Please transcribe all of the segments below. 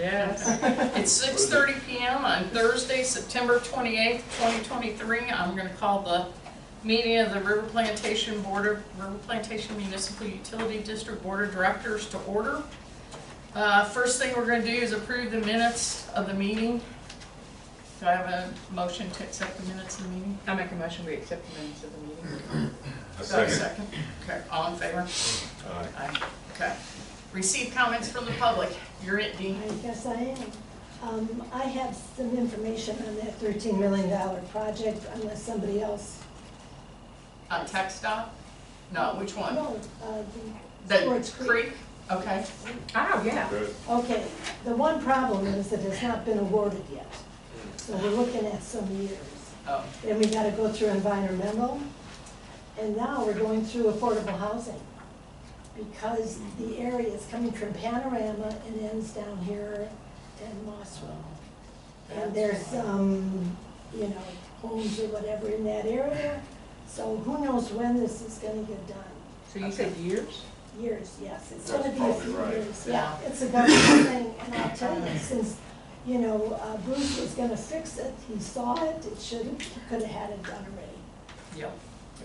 Yes. It's 6:30 p.m. on Thursday, September 28th, 2023. I'm going to call the meeting of the River Plantation Municipal Utility District Board of Directors to order. First thing we're going to do is approve the minutes of the meeting. Do I have a motion to accept the minutes of the meeting? I make a motion we accept the minutes of the meeting. Second. Okay, all in favor? Aye. Aye. Okay. Receive comments from the public. You're it, Dean. I guess I am. I have some information on that $13 million project, unless somebody else. On Tech Stop? No, which one? No, The Sports Creek? Okay. Oh, yeah. Good. Okay, the one problem is that it's not been awarded yet. So we're looking at some years. Oh, Then we gotta go through environmental, and now we're going through affordable housing. Because the area is coming from Panorama and ends down here in Mossville. And there's some, homes or whatever in that area. So who knows when this is gonna get done. So you said years? Years, yes, it's That's gonna be a probably few right. years. Yeah, it's a government thing, and I'll tell you, since, Bruce was gonna fix it, he saw it, he could have had it done already. yep.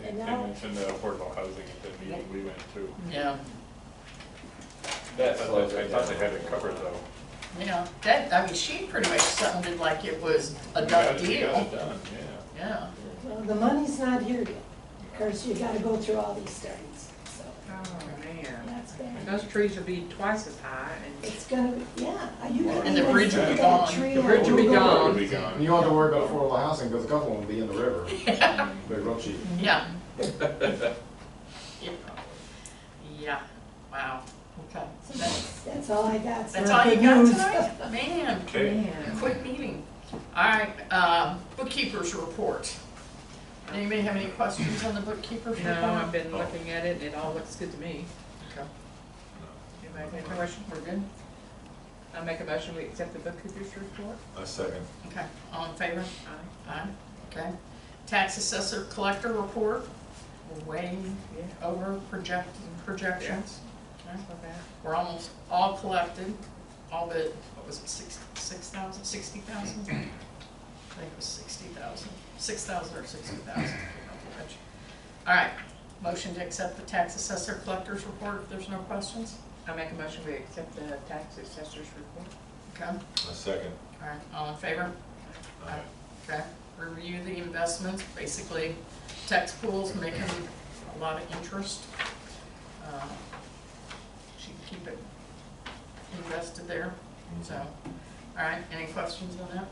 And They now- mentioned the affordable housing at the meeting we went to. Yeah. I thought they had it covered though. Yeah. She pretty much sounded like it was a We done got it deal. done, yeah. Yeah. Well, the money's not here yet, because you gotta go through all these studies, so Oh, man. that's gonna, Those trees will be twice as high and it's gonna be, yeah. You can And the even bridge will see be that gone. tree The on bridge will be Google gone. Earth. It'll be gone. And you don't have to worry about affordable housing because a couple will be in the river. They're real cheap. Yeah. Yeah. Wow. Okay. So That's all I got. that's for all you good got news. tonight? Man. Okay. man. Quick meeting. All right, bookkeeper's report. Anybody have any questions on the bookkeeper's report? No, I've been looking at it and it all looks good to me. Okay. Anybody have any questions? We're good? I make a motion we accept the bookkeeper's report. A second. Okay, all in favor? Aye. Aye. Okay. Tax assessor collector report. We're way Yeah. over projections. Okay. That's not bad. We're almost all collected, all but, what was it, 6,000, 60,000? I think it was 60,000, 6,000 or 60,000. All right, motion to accept the tax assessor collector's report if there's no questions. I make a motion we accept the tax assessor's report. Okay, A second. all right, all in favor? Aye. Okay, review the investments, basically tax pools making a lot of interest. She can keep it invested there, so. All right, any questions on that?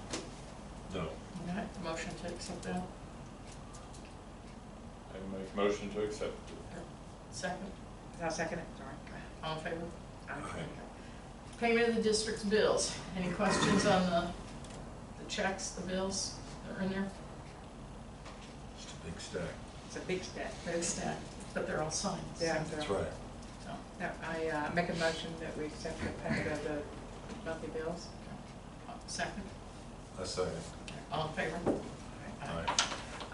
No. All right, motion to accept that. I make motion to accept. Second, I'll second it, sorry. all in favor? Aye. Payment of the district's bills. Any questions on the checks, the bills that are in there? Just a big stack. It's a big step. Big stack, but they're all signed. Yeah. That's right. So, No, I make a motion that we accept the payment of the monthly bills. second, A second. all in favor? Aye.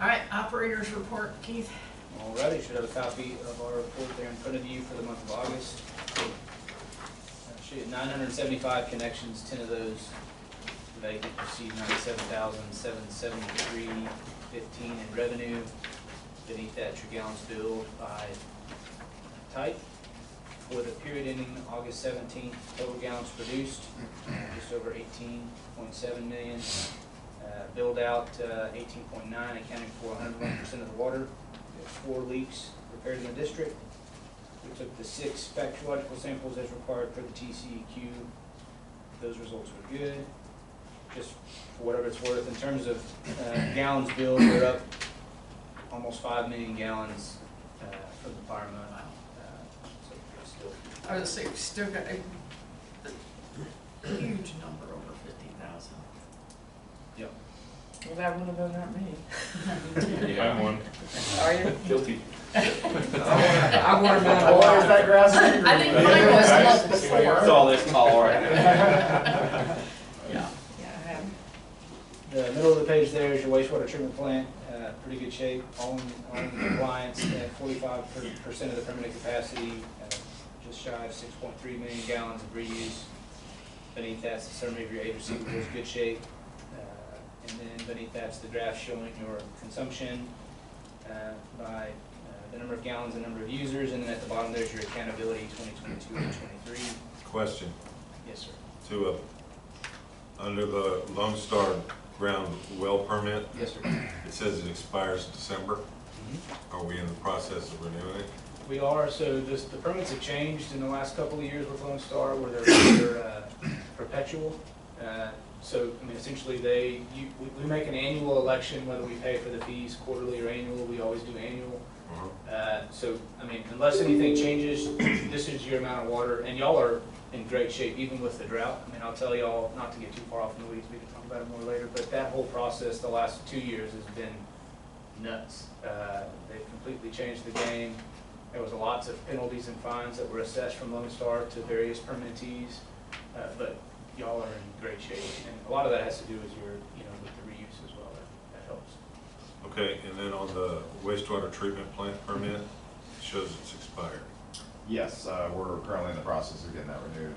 All right, operators report, Keith. Alrighty, should have a copy of our report there in front of you for the month of August. Should have 975 connections, 10 of those vacant, received 97,773.15 in revenue. Beneath that, your gallons billed by type. For the period ending August 17th, total gallons produced, just over 18.7 million. Billed out 18.9, accounting for 101% of the water. There's 4 leaks repaired in the district. We took the 6 bacteriological samples as required per the TCEQ. Those results were good. Just for whatever it's worth, in terms of gallons billed, we're up almost 5 million gallons from the prior month. So it's still. I would say we still got a huge number over 50,000. Yep. Well, that would have been not me. I'm one. Are you? Guilty. I want to know. Boy, is that grass green. I think mine was a month before. It's all this tall right now. Yeah. Yeah, I have. The middle of the page there is your wastewater treatment plant, pretty good shape, all in compliance at 45% of the permitted capacity, just shy of 6.3 million gallons of reuse. Beneath that's the summary of your aid receivables, good shape. And then beneath that's the graph showing your consumption by the number of gallons and number of users. And then at the bottom there's your accountability 2022 and 23. Question, Yes, sir. to, under the Lone Star ground well permit, Yes, sir. it says it expires December. Are we in the process of renewing it? We are, so the permits have changed in the last couple of years with Lone Star, where they're perpetual. So, I mean, essentially we make an annual election, whether we pay for the fees quarterly or annual, we always do annual. So, I mean, unless anything changes, this is your amount of water, and y'all are in great shape, even with the drought. I mean, I'll tell y'all, not to get too far off in the weeds, we can talk about it more later, but that whole process the last 2 years has been nuts. They've completely changed the game. There was lots of penalties and fines that were assessed from Lone Star to various permittees, but y'all are in great shape. And a lot of that has to do with your, with the reuse as well. That helps. Okay, and then on the wastewater treatment plant permit, it shows it's expired. Yes, we're currently in the process of getting that renewed.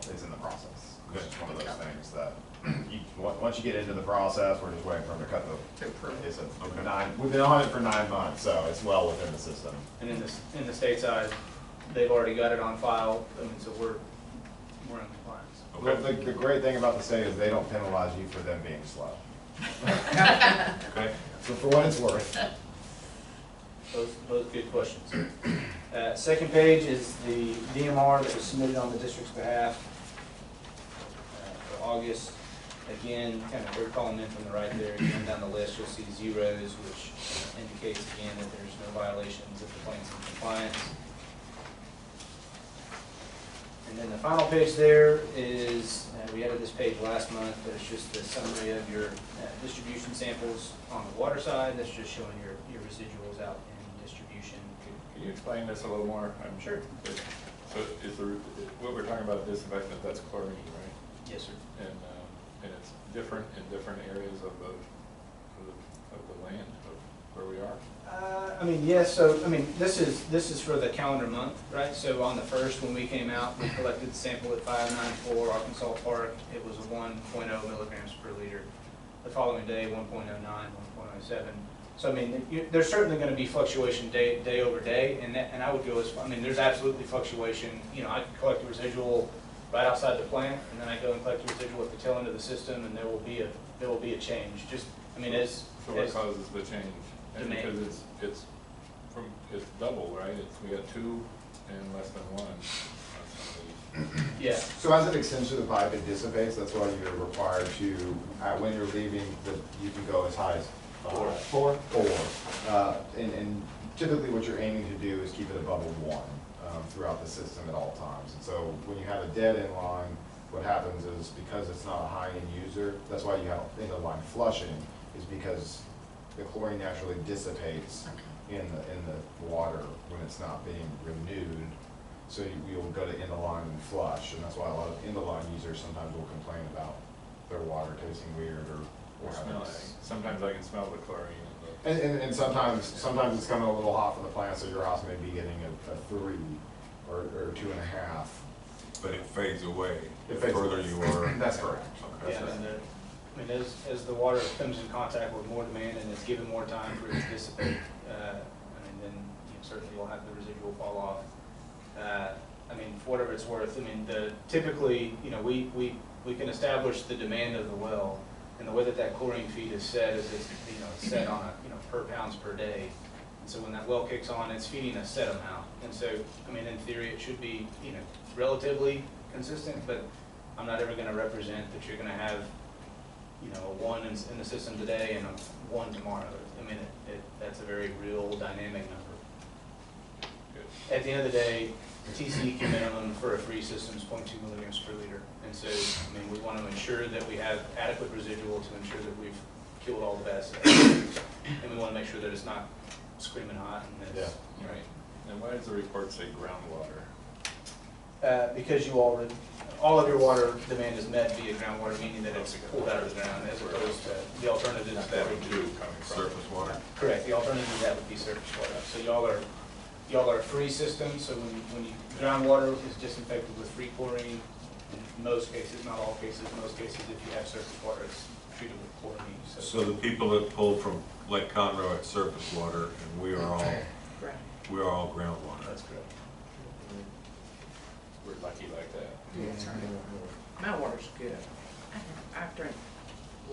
It's in the process. It's just one of those things that, once you get into the process, we're just waiting for them to cut the, we've been on it for 9 months, so it's well within the system. And in the state side, they've already got it on file, I mean, so we're in compliance. Well, the great thing about the state is they don't penalize you for them being slow. Okay. So for what it's worth. Both good questions. Second page is the DMR that was submitted on the district's behalf for August. Again, kind of third column in from the right there, again down the list, you'll see zeros, which indicates again that there's no violations if the plant's in compliance. And then the final page there is, we added this page last month, but it's just the summary of your distribution samples on the water side. That's just showing your residuals out in distribution. Can you explain this a little more? I'm Sure. So is what we're talking about disinfectant, that's chlorine, right? Yes, sir. And it's different in different areas of the land of where we are? I mean, yes, so, I mean, this is for the calendar month, right? So on the first, when we came out, we collected the sample at 594 Arkansas Park. It was a 1.0 milligrams per liter. The following day, 1.09, 1.07. So, I mean, there's certainly going to be fluctuation day over day, and I would go as far, I mean, there's absolutely fluctuation. I could collect a residual right outside the plant, and then I go and collect the residual at the tail end of the system, and there will be a change. Just, I mean, So what causes the change? And demand. because it's double, right? We got 2 and less than 1 on some of these. Yeah. So as it extends through the pipe, it dissipates. That's why you're required to, when you're leaving, you can go as high as 4. And typically what you're aiming to do is keep it above a 1 throughout the system at all times. And so when you have a dead end line, what happens is, because it's not a high-end user, that's why you have end-of-line flushing, is because the chlorine naturally dissipates in the water when it's not being renewed. So you'll go to end-of-line and flush, and that's why a lot of end-of-line users sometimes will complain about their water tasting weird or having this. Sometimes I can smell the chlorine. And sometimes it's coming a little hot from the plant, so your house may be getting a 3 or 2.5. But it fades away It the fades further away. you are. That's correct. Okay. Yeah, and I mean, as the water comes in contact with more demand and it's given more time for it to dissipate, then certainly you'll have the residual fall off. I mean, for whatever it's worth, I mean, typically, we can establish the demand of the well, and the way that chlorine feed is set is it's set on a per pounds per day. And so when that well kicks on, it's feeding a set amount. And so, I mean, in theory, it should be relatively consistent, but I'm not ever going to represent that you're going to have a 1 in the system today and a 1 tomorrow. I mean, that's a very real dynamic number. Good. At the end of the day, the TCEQ minimum for a free system is 0.2 milligrams per liter. And so, I mean, we want to ensure that we have adequate residual to ensure that we've killed all the bad stuff. And we want to make sure that it's not screaming hot. And it's, Right. And why does the report say groundwater? because all of your water demand is met via groundwater, meaning that it's pulled out of the ground, as opposed to the alternative to that would be Surface water. correct. The alternative to that would be surface water. So y'all are a free system. So when groundwater is disinfected with free chlorine, In most cases, not all cases, most cases, if you have surface water, it's treated with chloramine, So the people that pull from Lake Conroe at surface water, and we are all groundwater. That's correct. We're lucky like that. Yeah, that's right. My water's good. I drink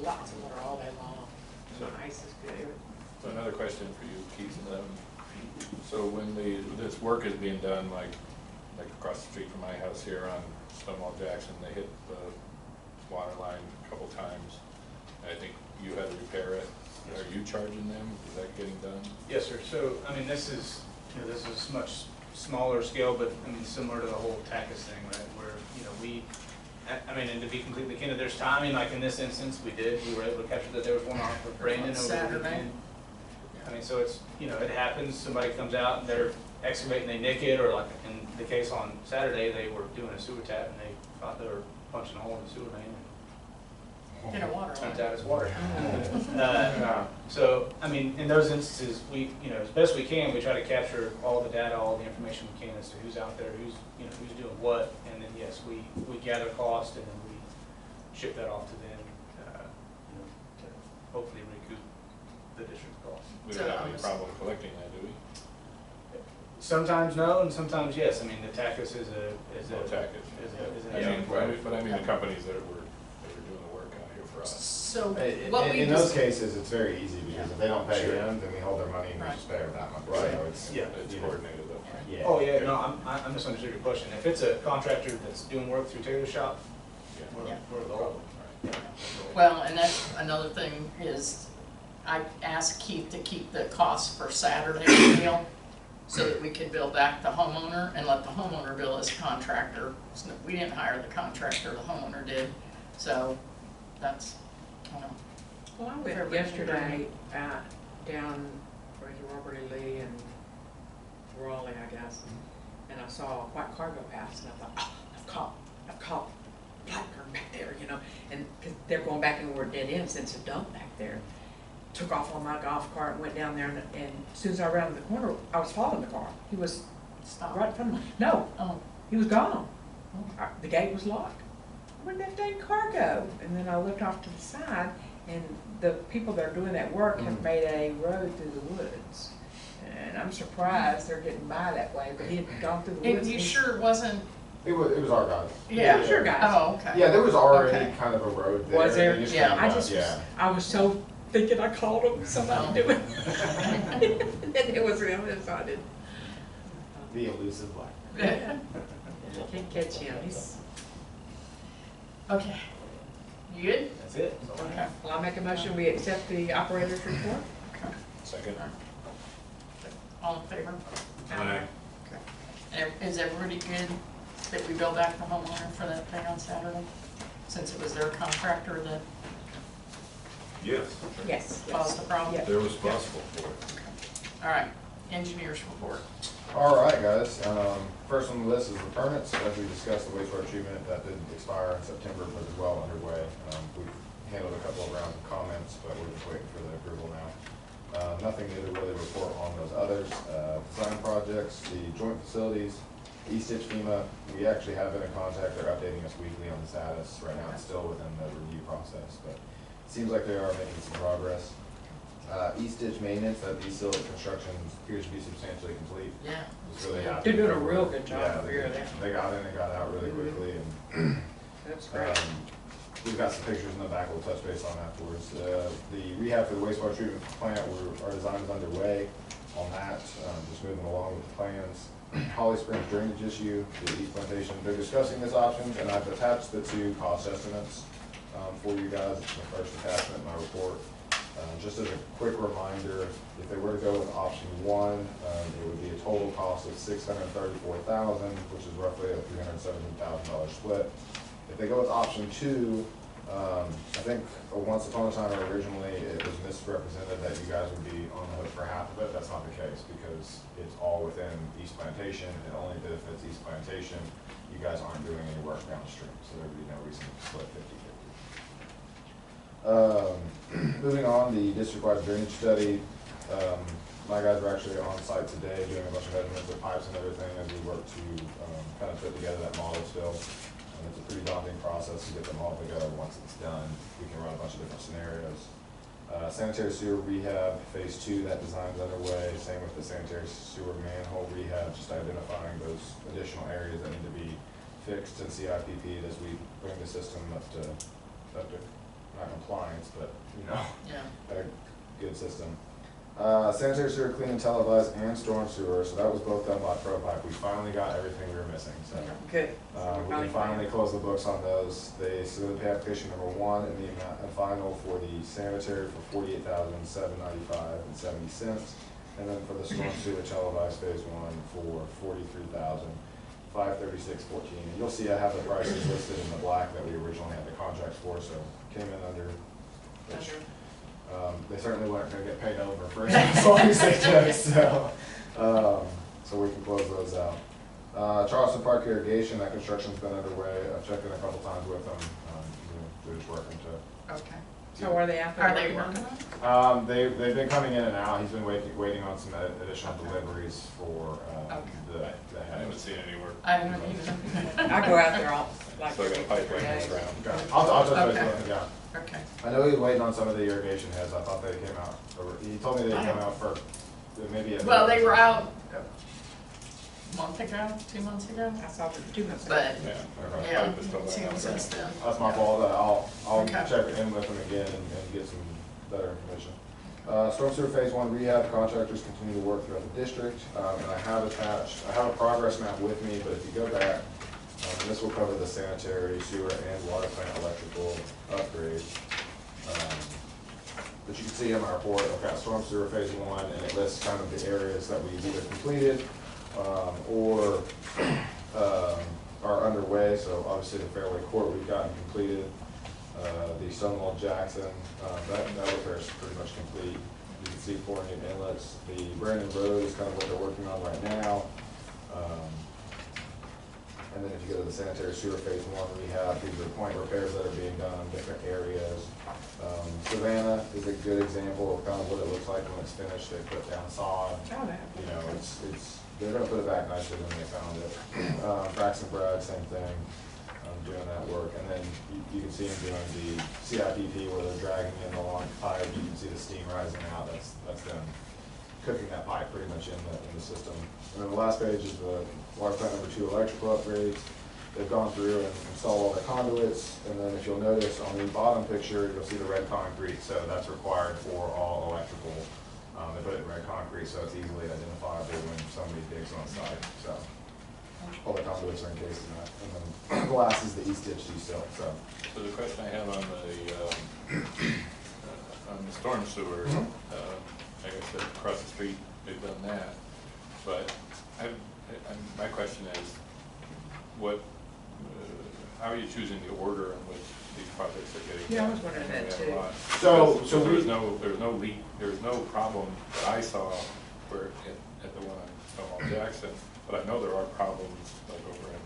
lots of water all day long. My ice is good. So another question for you, Keith. So when this work is being done, like across the street from my house here on Stonewall Jackson, they hit the water line a couple times. I think you had to repair it. Are you charging them? Is that getting done? Yes, sir. So, I mean, this is much smaller scale, but I mean, similar to the whole TACUS thing, right? Where, I mean, and to be completely candid, there's timing, like in this instance, we were able to capture that there was one off with Brandon over the Saturday. weekend. I mean, so it's, it happens, somebody comes out and they're excavating, they nick it, or like in the case on Saturday, they were doing a sewer tap and they thought they were punching a hole in the sewer main. In a water Turns line. out it's water. So, I mean, in those instances, we, as best we can, we try to capture all the data, all the information we can as to who's out there, who's doing what, and then, yes, we gather cost and then we ship that off to them, to hopefully recoup the district's cost. We don't have any problem collecting that, do we? Sometimes no, and sometimes yes. I mean, the TACUS is an But I mean the companies that were doing the work out here for us. So what we In those just, cases, it's very easy, because if they don't pay Sure. them, then we hold their money and we Right. just pay them that much. Right. So it's, Yeah. It's coordinated though, right? yeah. Oh, yeah, no, I misunderstood your question. If it's a contractor that's doing work through Taylor Shop, Yeah. we're the whole. Right. well, and that's another thing is, I asked Keith to keep the cost for Saturday bill so that we could bill back the homeowner and let the homeowner bill his contractor. So we didn't hire the contractor, the homeowner did. So that's, Well, I went Everybody yesterday down where's Robert E. Lee and Raleigh, I guess, and I saw a white car go past, and I thought, oh, I've caught Blackburn back there, and because they're going back into a dead end since a dump back there. Took off on my golf cart and went down there, and as soon as I rounded the corner, I was following the car. He was stop. right in front of me. No, Oh, he was gone. The gate was locked. Where'd that dang car go? And then I looked off to the side, and the people that are doing that work have made a road through the woods. And I'm surprised they're getting by that way, but he had gone through the and woods. you and- sure it wasn't, It was our guys. yeah. Sure, guys. Oh, okay. Yeah, there was already Okay. kind of a road there. Was there? They just Yeah. cleaned I up, just, yeah. I was so thinking I called him, somebody do it. And it was him, and so I did. The elusive black. Yeah. Can't catch him, he's, Okay. You good? That's it. That's all I Okay. have. well, I make a motion, we accept the operator's report. Okay. Second? All in favor? Aye. Okay. Is everybody good that we bill back the homeowner for that thing on Saturday? Since it was their contractor that Yes, Yes. caused the problem? Yeah. they're responsible for it. All right, engineers report. All right, guys. First on the list is the permits. As we discussed, the wastewater treatment, that did expire in September, but is well underway. We've handled a couple of rounds of comments, but we're just waiting for the approval now. Nothing new to really report on those others. Design projects, the joint facilities, E-Stitch FEMA, we actually have been in contact. They're updating us weekly on the status. Right now, it's still within the review process, but it seems like they are making some progress. E-Stitch maintenance, that E-Silt construction appears to be substantially complete. Yeah. It's really happy. They're doing a real good job Yeah, over here. they got in and got out really quickly, and That's great. we've got some pictures in the back we'll touch base on afterwards. The rehab for the wastewater treatment plant, our design is underway on that, just moving along with the plans. Holly Springs drainage issue, the East Plantation, they're discussing this options, and I've attached the two cost estimates for you guys. It's the first attachment in my report. Just as a quick reminder, if they were to go with option one, it would be a total cost of $634,000, which is roughly a $317,000 split. If they go with option two, I think once upon a time originally it was misrepresented that you guys would be on the hook for half of it. That's not the case, because it's all within East Plantation. It only benefits East Plantation. You guys aren't doing any work downstream, so there'd be no reason to split 50-50. Moving on, the district-wide drainage study. My guys are actually on site today doing a bunch of measurements of pipes and everything as we work to kind of put together that model still. And it's a pretty daunting process to get them all together. Once it's done, we can run a bunch of different scenarios. Sanitary sewer rehab, phase 2, that design's underway. Same with the sanitary sewer manhole rehab, just identifying those additional areas that need to be fixed and CIPP'd as we bring the system up to not compliance, but, you know, Yeah. a good system. Sanitary sewer clean and televised and storm sewer, so that was both done by ProPipe. We finally got everything we were missing, so. Good. We can finally close the books on those. They submitted pay application number 1 and the amount and final for the sanitary for $48,795.70, and then for the storm sewer televised phase 1 for $43,536.14. And you'll see I have the prices listed in the black that we originally had the contracts for, so came in under. Which, they certainly weren't going to get paid over for it as long as they took, so we can close those out. Charleston Park irrigation, that construction's been underway. I've checked in a couple times with them. They're just working to. Okay. So are they out there? Are they working on it? They've been coming in and out. He's been waiting on some additional deliveries for the I head. haven't seen any work. I haven't either. I go out there all, like, So I got every pipeline 3 this days. round. Okay. I'll touch base Okay. with him, yeah. Okay. I know he was waiting on some of the irrigation heads. I thought they came out, he told me they came out for maybe a. Well, they were out a month ago, 2 months ago, I saw the 2 months. but, Yeah. Okay. yeah, Pipe is still seen down there. since then. That's my fault. I'll Okay. check in with him again and get some better information. Storm sewer phase 1 rehab contractors continue to work throughout the district. And I have a progress map with me, but if you go back, this will cover the sanitary, sewer, and water plant electrical upgrades. But you can see in my report, I've got storm sewer phase 1, and it lists kind of the areas that we've either completed or are underway. So obviously the Fairway Court we've gotten completed. The Stonewall Jackson, that repair is pretty much complete. You can see 4 new inlets. The Brandon Road is kind of what they're working on right now. And then if you go to the sanitary sewer phase 1 rehab, these are point repairs that are being done in different areas. Savannah is a good example of kind of what it looks like when it's finished. They put down sod. Oh, that. You know, they're gonna put it back nicer than they found it. Braxton Bragg, same thing, doing that work. And then you can see them doing the CIPP where they're dragging in the long pipe. You can see the steam rising out. That's them cooking that pipe pretty much in the system. And then the last page is the water plant number 2 electrical upgrades. They've gone through and installed all the conduits, and then if you'll notice on the bottom picture, you'll see the red concrete, so that's required for all electrical. They put it in red concrete, so it's easily identifiable when somebody digs on site, so. All the conduits are encased in that, and then the last is the east ditch C-silt, so. So the question I have on the storm sewer, like I said, across the street, they've done that. But my question is, how are you choosing the order in which these projects are getting done? Yeah, I was wondering that We have a too. lot. So There was no problem that I saw at the one on Stonewall Jackson, but I know there are problems like over in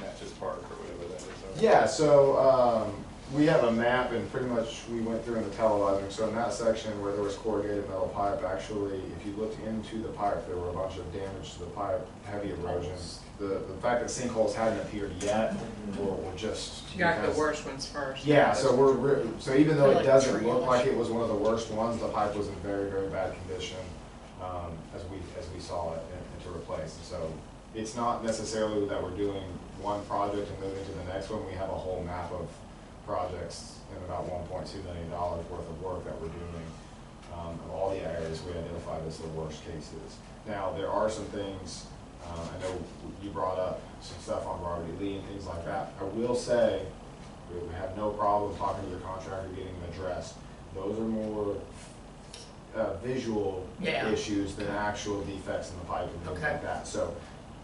Natchez Park or whatever that is. Yeah, so we have a map, and pretty much we went through in the televising. So in that section where there was corrugated metal pipe, actually, if you looked into the pipe, there were a bunch of damage to the pipe, heavy erosion. The fact that sinkholes hadn't appeared yet were just. You got the because- worst ones first. Yeah, so so even though it Like doesn't tree look like wash. it was one of the worst ones, the pipe was in very, very bad condition, as we saw it and to replace. And so it's not necessarily that we're doing one project and moving to the next one. We have a whole map of projects and about $1.2 million worth of work that we're doing. Of all the areas we identified as the worst cases. Now, there are some things, I know you brought up some stuff on Robert E. Lee and things like that. I will say, we have no problem talking to the contractor, getting them addressed. Those are more visual Yeah. issues than actual defects in the pipe and things Okay. like that. So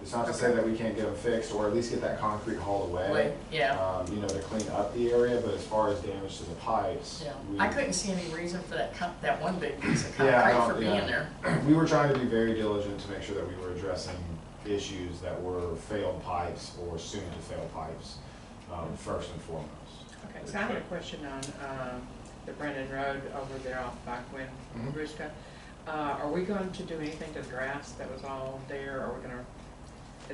it's not to Okay. say that we can't get them fixed or at least get that concrete hauled away. Yeah, You know, to clean up the area, but as far as damage to the pipes. yeah. we- I couldn't see any reason for that one big piece of Yeah, I concrete don't- for being yeah. there. We were trying to be very diligent to make sure that we were addressing issues that were failed pipes or soon to fail pipes, first and foremost. Okay, so I have a question on the Brennan Road over there off Backwin, Mhm. Brewska. Are we going to do anything to the grass that was all there? Are we gonna,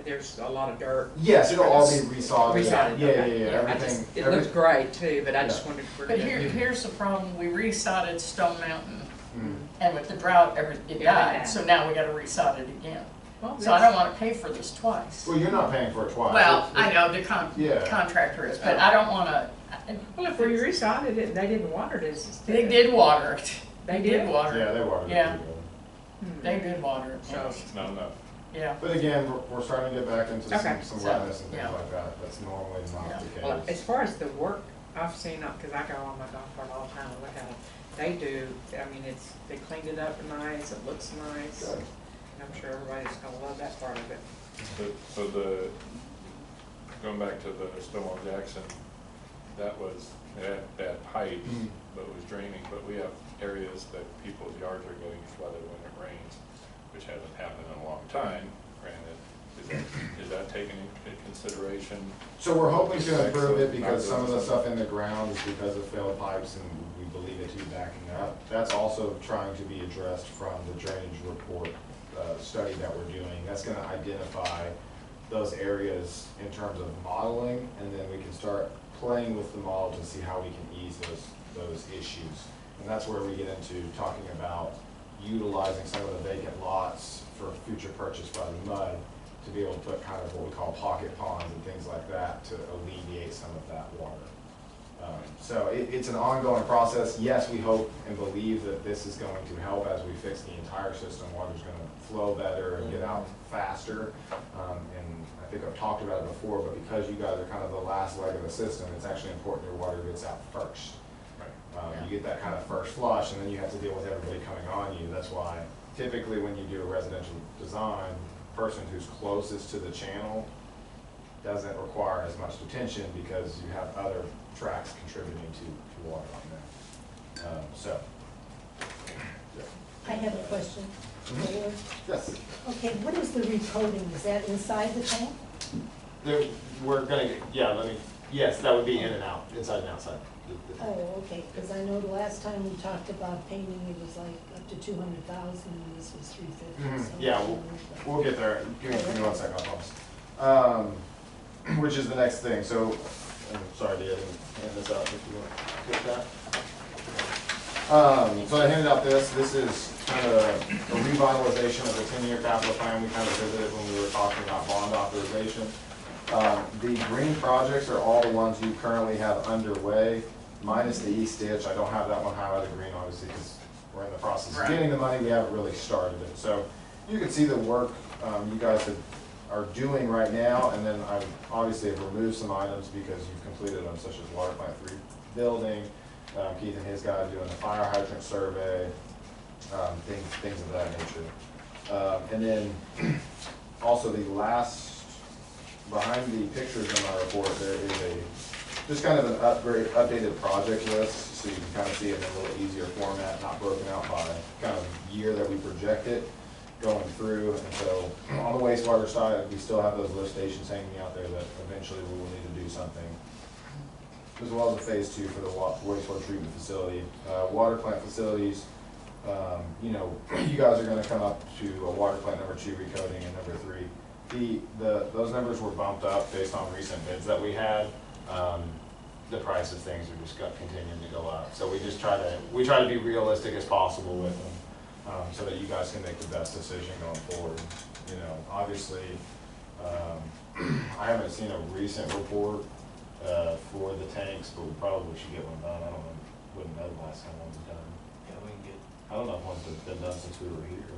there's a lot of dirt. Yes, it'll all be resodded. Resodded, Yeah, okay. yeah, I everything. just- It looks great too, but I just Yeah. wondered if we're But gonna. here's the problem, we resodded Stone Mountain, Mm. and with the drought, it Yeah, died, yeah. so now we gotta resod it again. Well, So I don't wanna pay for this twice. Well, you're not paying for it twice. Well, I It's- know the Yeah. contractor is, but I don't wanna, Well, if we resodded it, they didn't water it, it's. they did water it. They did? water Yeah, it. they watered it Yeah. pretty good. Hmm. They did water it, So- It's not enough. yeah. But again, we're starting to get back into Okay. some So, wetness and yeah. things like that. That's normally Yeah. not the Well, as case. far as the work I've seen, because I go on my golf cart all the time and look at it, they do, I mean, they cleaned it up nice, it looks nice. Good. And I'm sure everybody's gonna love that part of it. So going back to the Stonewall Jackson, that was, it had bad pipes, Mhm. but it was draining, but we have areas that people's yards are getting flooded when it rains, which hasn't happened in a long time, granted. Is that taken into consideration? So we're hoping to improve it Not because some of the doing stuff in the ground is because of failed pipes and we believe it to be backing up. That's also trying to be addressed from the drainage report study that we're doing. That's gonna identify those areas in terms of modeling, and then we can start playing with the model to see how we can ease those issues. And that's where we get into talking about utilizing some of the vacant lots for future purchase by the MUD to be able to put kind of what we call pocket ponds and things like that to alleviate some of that water. So it's an ongoing process. Yes, we hope and believe that this is going to help as we fix the entire system. Water's gonna flow better and get out faster. And I think I've talked about it before, but because you guys are kind of the last leg of the system, it's actually important your water gets out first. You get that kind of first flush, and then you have to deal with everybody coming on you. That's why typically when you do a residential design, the person who's closest to the channel doesn't require as much attention because you have other tracks contributing to water on there. So. I have a question. Mayor. Yes. Okay, what is the recoating? Is that inside the tank? We're gonna, yes, that would be in and out, inside and outside. Oh, okay, because I know the last time we talked about painting, it was like up to 200,000 and this was 350. Yeah, we'll get there. Give me 1 second, I promise. Which is the next thing, so, I'm sorry, Dee, I didn't hand this out, if you want to get that. So I handed out this is kind of a revitalization of the 10-year capital plan we kind of visited when we were talking about bond authorization. The green projects are all the ones you currently have underway, minus the east ditch. I don't have that one highlighted green, obviously, because we're in the process of getting the money, we haven't really started it. So you can see the work you guys are doing right now, and then I obviously have removed some items because you've completed them, such as water plant 3 building, Keith and his guy doing the fire hydrant survey, things of that nature. And then also the last, behind the pictures in my report, there is just kind of an updated project list, so you can kind of see it in a little easier format, not broken out by kind of year that we project it going through. And so on the wastewater side, we still have those lift stations hanging out there that eventually we will need to do something, as well as a phase 2 for the wastewater treatment facility. Water plant facilities, you know, you guys are gonna come up to a water plant number 2 recoating and number 3. Those numbers were bumped up based on recent bids that we had. The price of things are just continuing to go up. So we try to be realistic as possible with them, so that you guys can make the best decision going forward. You know, obviously, I haven't seen a recent report for the tanks, but we probably should get one done. I don't know, wouldn't know the last time one was done. Yeah, we can get, I don't know if one's been done since we were here.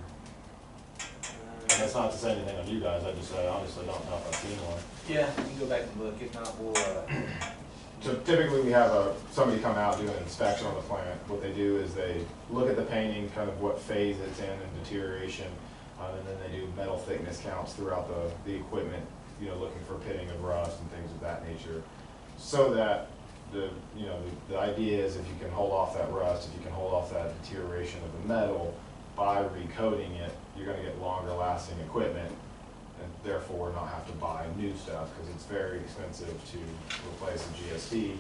And that's not to say anything on you guys, I just honestly don't know if I've seen one. yeah, we can go back and look, if not, we'll, So typically we have somebody come out, do an inspection on the plant. What they do is they look at the painting, kind of what phase it's in and deterioration, and then they do metal thickness counts throughout the equipment, you know, looking for pitting of rust and things of that nature. So that the idea is if you can hold off that rust, if you can hold off that deterioration of the metal by recoating it, you're gonna get longer lasting equipment and therefore not have to buy new stuff, because it's very expensive to replace a GSD,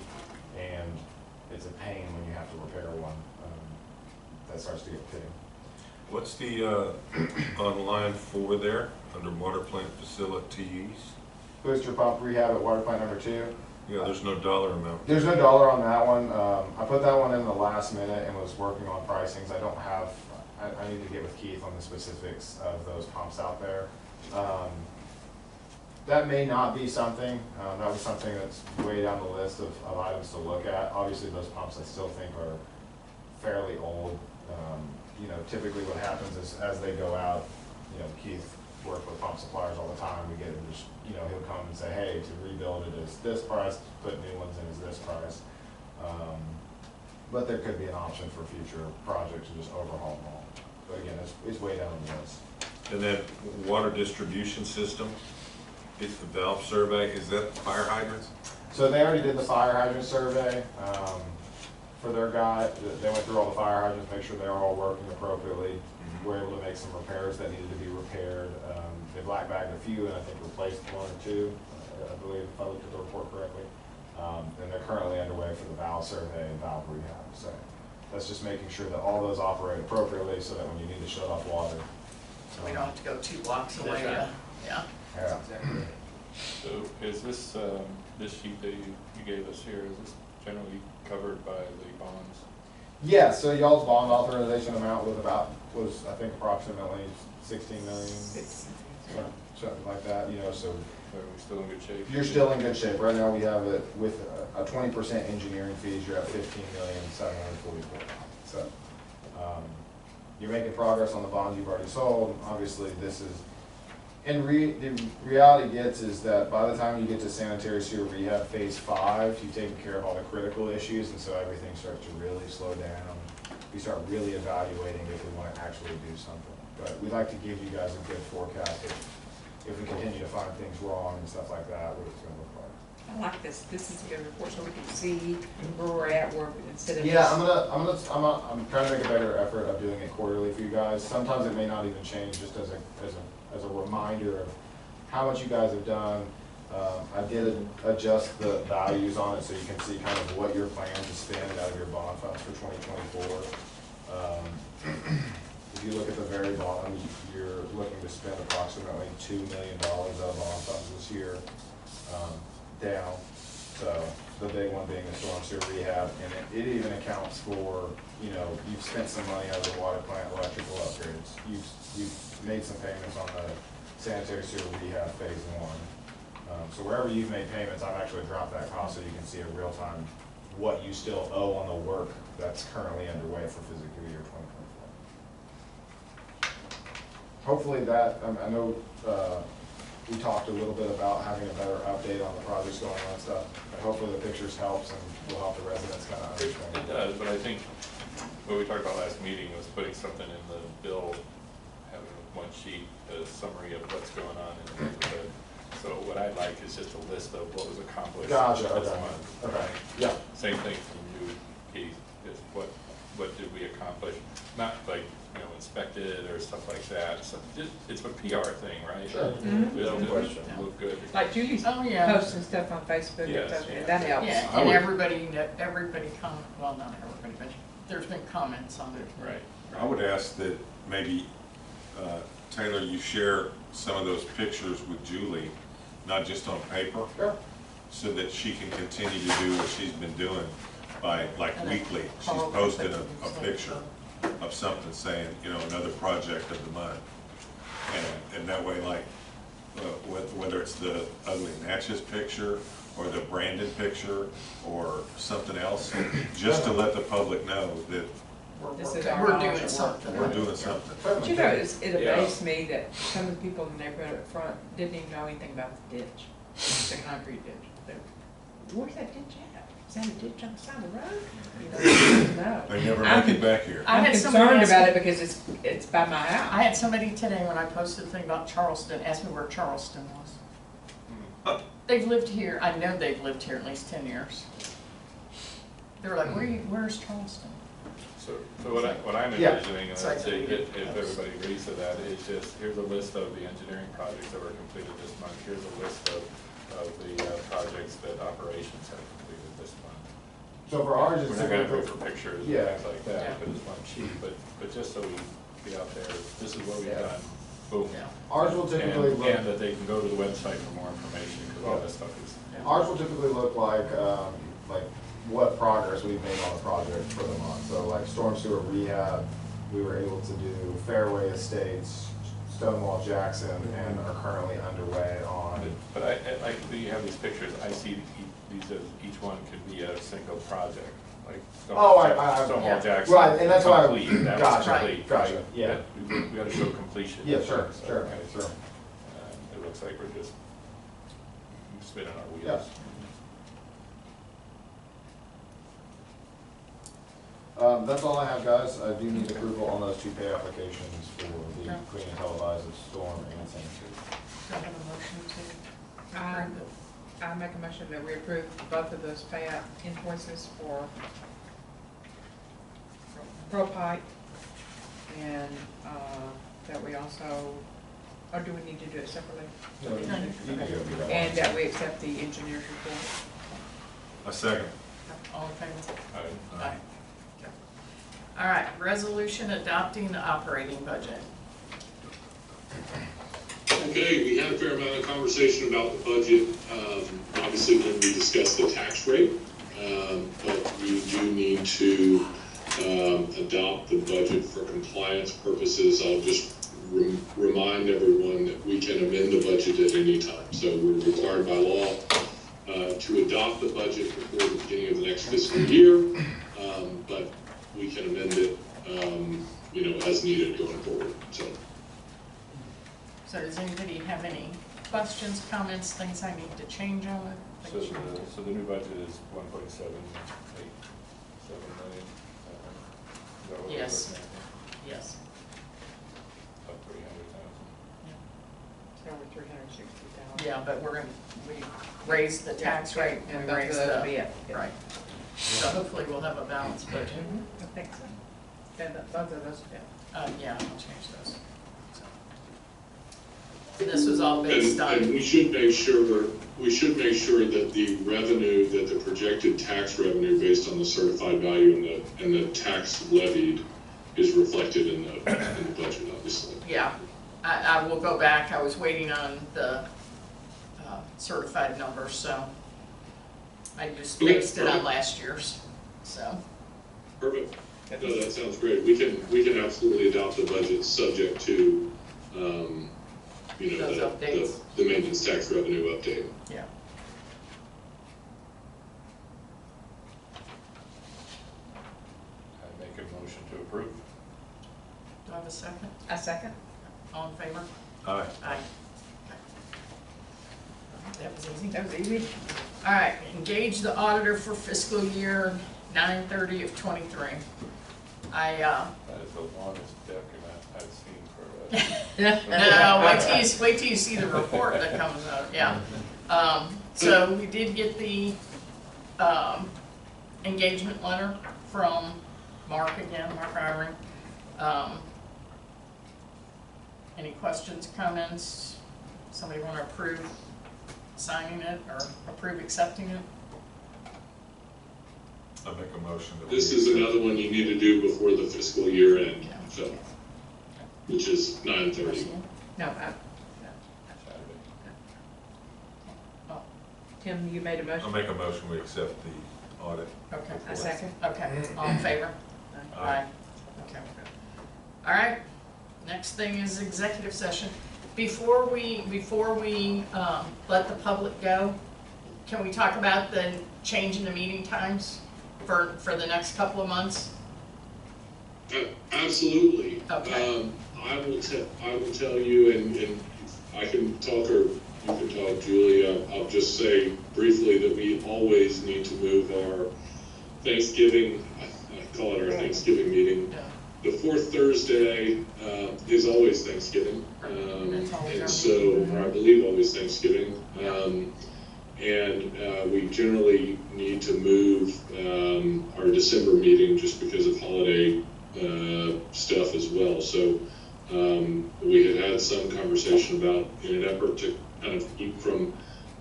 and it's a pain when you have to repair one that starts to get pitting. What's the, on line 4 there, under water plant facilities? Booster pump rehab at water plant number 2. Yeah, there's no dollar amount. There's no dollar on that one. I put that one in the last minute and was working on pricings. I don't have, I need to get with Keith on the specifics of those pumps out there. That may not be something, that was something that's way down the list of items to look at. Obviously, those pumps I still think are fairly old. You know, typically what happens is as they go out, you know, Keith works with pump suppliers all the time. We get him just, you know, he'll come and say, hey, to rebuild it is this price, to put new ones in is this price. But there could be an option for future projects to just overhaul them all. But again, it's way down the list. And then water distribution system, it's the valve survey, is that fire hydrants? So they already did the fire hydrant survey for their guy. They went through all the fire hydrants, make sure they're all working appropriately. We're able to make some repairs that needed to be repaired. They black bagged a few and I think replaced 1 or 2, I believe, if I looked at the report correctly. And they're currently underway for the valve survey and valve rehab. So that's just making sure that all those operate appropriately so that when you need to shut off water. So we don't have to go 2 blocks away, That's right. yeah. Yeah. That's exactly right. So is this, this sheet that you gave us here, is this generally covered by the bonds? Yeah, so y'all's bond authorization amount was I think approximately 16 million, something like that, you know, so Are we still in good shape? you're still in good shape. Right now we have it with a 20% engineering fees, you're at 15,744,000. So, you're making progress on the bonds you've already sold. Obviously this is, and the reality gets is that by the time you get to sanitary sewer rehab phase 5, you've taken care of all the critical issues, and so everything starts to really slow down. We start really evaluating if we want to actually do something. But we'd like to give you guys a good forecast if we continue to find things wrong and stuff like that, what it's going to look like. I like this. This is a good report so we can see where we're at, where instead of. Yeah, just- I'm trying to make a better effort of doing it quarterly for you guys. Sometimes it may not even change, just as a reminder of how much you guys have done. I did adjust the values on it so you can see kind of what you're planning to spend out of your bond funds for 2024. If you look at the very bottom, you're looking to spend approximately $2 million of bond funds this year, down. So the big one being the storm sewer rehab, and it even accounts for, you know, you've spent some money out of the water plant electrical upgrades. You've made some payments on the sanitary sewer rehab phase 1. So wherever you've made payments, I've actually dropped that cost so you can see in real time what you still owe on the work that's currently underway for fiscal year 2024. Hopefully that, I know we talked a little bit about having a better update on the projects going on and stuff, but hopefully the pictures helps and will help the residents kind of understand. It does, but I think what we talked about last meeting was putting something in the bill, having one sheet, a summary of what's going on in the neighborhood. So what I'd like is just a list of what was accomplished Gotcha, this okay. month. Okay, yeah. Same thing from you, Keith, is what did we accomplish? Not like, you know, inspected or stuff like that. So it's a PR thing, right? Sure. Mhm. It'll No question. look good. Like Julie's Oh, yeah. posting stuff on Facebook and Yes, stuff, yeah. and that helps. Yeah, I and would- everybody well, not everybody, but there's been comments on it. Right. I would ask that maybe, Taylor, you share some of those pictures with Julie, not just on paper, Sure. so that she can continue to do what she's been doing by, like, And then weekly. She's Carl can posted put a some picture stuff. of something saying, you know, another project of the month. And that way, like, whether it's the ugly Natchez picture or the Brandon picture or something else, just to let the public know that This is We're our doing option. something. we're doing something. But you know, it Yeah. amazed me that some of the people in the neighborhood up front didn't even know anything about the ditch, the concrete ditch. Where's that ditch at? Is that a ditch on the side of the road? You know, they didn't know. They never I'm- make it back here. I I'm had somebody concerned ask about me- it because it's by my I house. had somebody today when I posted the thing about Charleston, ask me where Charleston was. They've lived here, I know they've lived here at least 10 years. They were like, where's Charleston? So what I'm Yeah. envisioning, and So I I'd say deleted if those. everybody agrees to that, is just, here's a list of the engineering projects that were completed this month. Here's a list of the projects that operations have completed this month. So for ours, it's. We're not gonna go for pictures and Yeah. things like Yeah. that, but it's one sheet, but just so we be out there, this is what we've done, boom. Yeah. Ours will typically And look, that they can go to the website for more information, because all that stuff is. ours will typically look like what progress we've made on the project for the month. So like storm sewer rehab, we were able to do Fairway Estates, Stonewall Jackson, and are currently underway on. But I, like, you have these pictures, I see these as, each one could be a single project, like. Oh, Stonewall yeah. Jackson. Right, and that's why, complete, that was gotcha, complete. gotcha, yeah. We gotta show completion. Yeah, sure, So, sure, okay. sure. It looks like we're just spinning our Yeah. wheels. That's all I have, guys. I do need approval on those two pay applications for the Okay. clean and televised storm and sanitary. Do I have a motion to approve it? I make a motion that we approve both of those payout invoices for Pro Pipe and, that we also, or do we need to do it separately? No, you can do that one. And that we accept the engineer's report. A second. All in favor? Aye. Aye. Okay. All right, resolution adopting the operating budget. Okay, we had a fair amount of conversation about the budget, obviously when we discussed the tax rate, but we do need to adopt the budget for compliance purposes. I'll just remind everyone that we can amend the budget at any time. So we're required by law to adopt the budget before the beginning of the next fiscal year, but we can amend it, as needed going forward, so. So does anybody have any questions, comments, things I need to change on it? So the new budget is 1.787 million. Is that what we're Yes. looking at? Yes. About 300,000. So we're 360,000. Yeah, but we raised the tax rate and And we both of raised those will the, be it. right. So hopefully we'll have a balanced budget. I think so. And both of those, yeah. Yeah, I'll change those. So. And this was all based And on, we should make sure that the revenue, that the projected tax revenue based on the certified value and the tax levied is reflected in the budget, obviously. yeah, I will go back, I was waiting on the certified numbers, so I just based it on last year's, so. Perfect. No, that sounds great. We can absolutely adopt the budget subject to, Those updates. the maintenance tax revenue update. Yeah. I make a motion to approve. Do I have a second? A second? All in favor? Aye. Aye. That was easy. That was easy. All right, engage the auditor for fiscal year 9/30 of '23. That is the longest document I've seen for No, wait till you see the report that comes out, yeah. So we did get the, engagement letter from Mark again, Mark Iring. Any questions, comments? Somebody wanna approve signing it or approve accepting it? I make a motion that. This is another one you need to do before the fiscal year end, Yeah. so, which is 9/30. No, Saturday. Oh, Tim, you made a I motion? make a motion, we accept the audit. okay, A second? okay, all in favor? Aye. Okay. All right, next thing is executive session. Before we let the public go, can we talk about the change in the meeting times for the next couple of months? Absolutely. Okay. I will tell you, and I can talk, or you can talk, Julie. I'll just say briefly that we always need to move our Thanksgiving, I call it our Thanksgiving meeting. Yeah. The fourth Thursday is always Thanksgiving, That's always our and so, or I believe always Thanksgiving. And we generally need to move our December meeting just because of holiday stuff as well. So we had some conversation about, in an effort to kind of keep from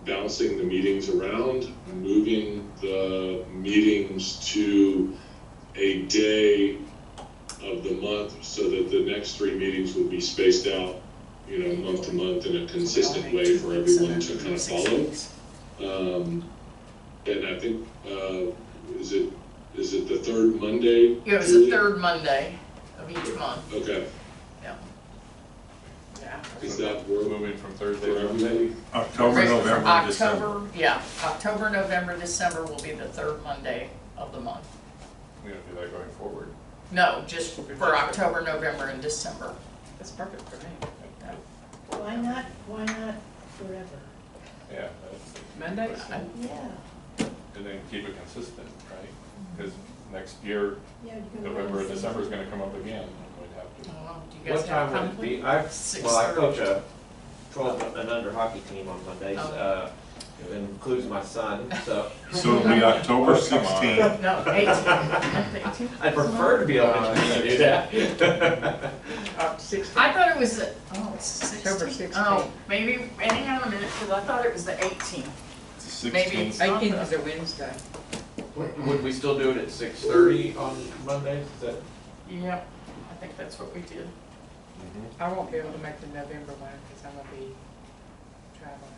bouncing the meetings around, moving the meetings to a day of the month so that the next spaced out, month to month in a consistent way for everyone to kind of follow. And I think, is it the third Monday? It was the third Monday of each month. Okay, Yeah. Yeah. is that work? Moving from Thursday For to everybody? Monday? October, November, December. October, yeah, October, November, December will be the third Monday of the month. We don't do that going forward. No, just for October, November, and December. That's perfect for me. Yeah. Why not forever? Yeah, that's, Mondays? Yeah, and then keep it consistent, right? Because next year, yeah, you can. November and December is gonna come up again, and we'd have I to. don't know, do you What guys have time would it conflict? be? I 6:30. coach a 12 and under hockey team on Mondays. Oh. It includes my son, so So it'll be October Oh, come on. 16th. No, 18. I prefer to be able to do that. 16th. I thought it was the, oh, it's October 16th. 16th. Oh, maybe, hang on a minute, because I thought it was the 18th. It's the Maybe 16th. it's not 18th is the, a Wednesday. Would we still do it at 6:30 on Mondays? Is that? yeah, I think that's what we did. I won't be able to make the November one because I'm gonna be traveling.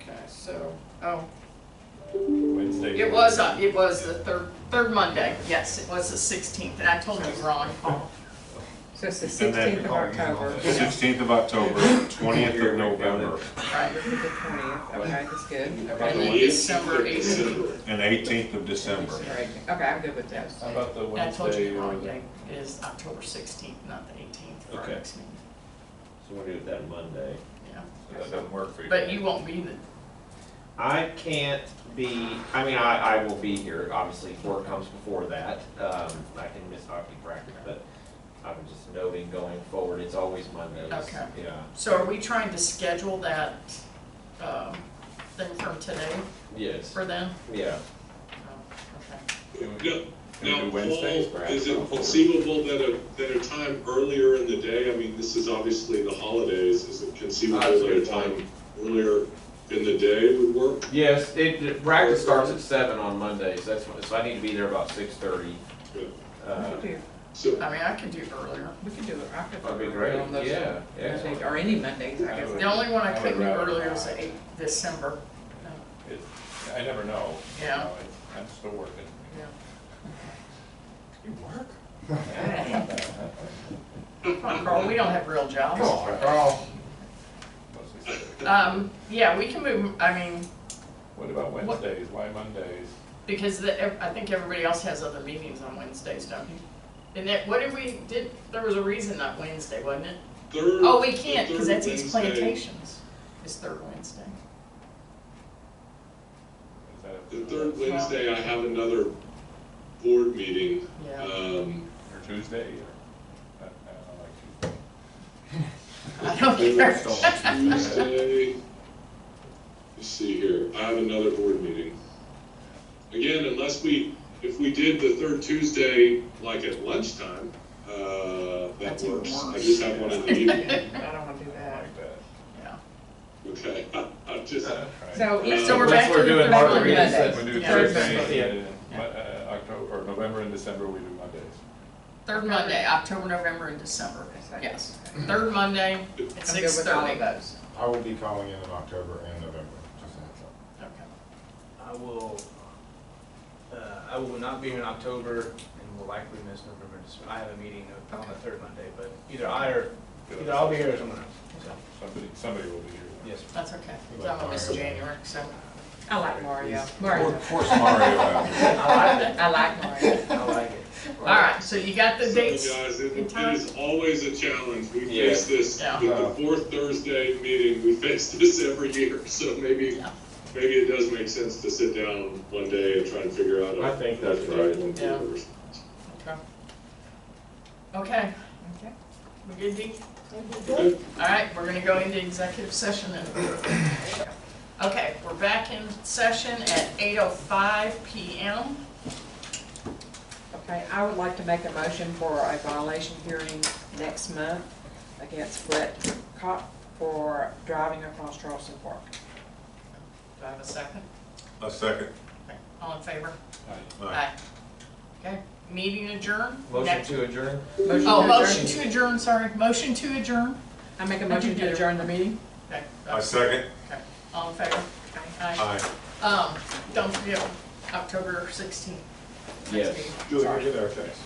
Okay, so, oh, Wednesday. it was the third Monday, yes, it was the 16th, and I told you wrong, Paul. So it's the And then- 16th of October. 16th of October, 20th of November, Right, This is the 20th, okay, that's good. and Okay. then December 18th. and 18th of December. Okay, I'm good with those. How about the And I told Wednesday you the or wrong the? day, it is October 16th, not the 18th for our Okay. next meeting, So we'll do it that Monday. yeah. That doesn't work for you. But you won't be the, I can't be, I will be here, obviously, if work comes before that. I can miss hockey practice, but I'm just noting going forward, it's always Mondays. Okay. Yeah. so are we trying to schedule that, thing from today Yes, for them? yeah. Oh, okay. Can we- Now, Can we do Paul, Wednesdays perhaps? is it conceivable that a time earlier in the day, I mean, this is obviously the holidays, is it conceivable that a time earlier in the day would work? Yes, practice starts at 7 on Mondays, so I need to be there about 6:30. Good. I So, mean, I could do earlier. We could do it, I could. That'd be do it great, on those yeah, yeah. Mondays, or any Mondays, I guess. The only one I I would couldn't do rather earlier was not. the 8th December. It- I never know. Yeah. You know, I'm still working. Yeah. You work? Come on, Carl, we don't have real jobs. Mostly Saturday. Yeah, we can move, I mean, What about Wednesdays? Why Mondays? because I think everybody else has other meetings on Wednesdays, don't you? And that, what did we, there was a reason not Wednesday, wasn't it? third. Oh, we can't, because the that's third East Wednesday- Plantations, it's third Wednesday. Is that The third Wednesday, I have another board meeting. Yeah. or Tuesday? Or, I don't know, like Tuesday. I don't care. Tuesday, let's see here, I have another board meeting. Again, if we did the third Tuesday, like at lunchtime, that That's even works. I worse. just have one in the evening. I don't wanna do I that. like that. Yeah. Okay, I'm just, Right. So, So we're Unless back to we're the doing third margaritas, Monday. We do Yeah. Thursday, Yeah. October, or November and December, we do Mondays. Third Monday, October, November, and December, yes. Third Monday at I'm good with 6:30. all of those. I will be calling in October and November, just a heads up. Okay. I will not be here in October and will likely miss November. I have a meeting on the third Monday, but either I'll be here or someone else. So, Somebody will be here. yes. That's okay, 'cause I'm gonna miss January, so. I like Mario. Mario. Force Mario out. I like Mario. I like it. All right, so you got the so dates guys, in it time? is always a challenge. We Yeah. face this Yeah. with the fourth Thursday meeting, we face this every year, so maybe Yeah. it does make sense to sit down one day and try and figure out. I think that's right. Yeah. Okay. Okay, Okay. we good, Dee? Okay. All right, we're gonna go into executive session and. Okay, we're back in session at 8:05 PM. Okay, I would like to make a motion for a violation hearing next month against Brett Kopp for driving across Charleston Park. Do I have a second? A second. Okay, all in favor? Aye. Aye. Okay, meeting adjourned. Motion Next- to adjourn? Motion Oh, to motion adjourn. to adjourn, sorry, motion to adjourn. I make a motion to adjourn the meeting. Okay. I second. Okay. All in favor? Aye. Don't forget, October 16th. Yes. Julie, get our text.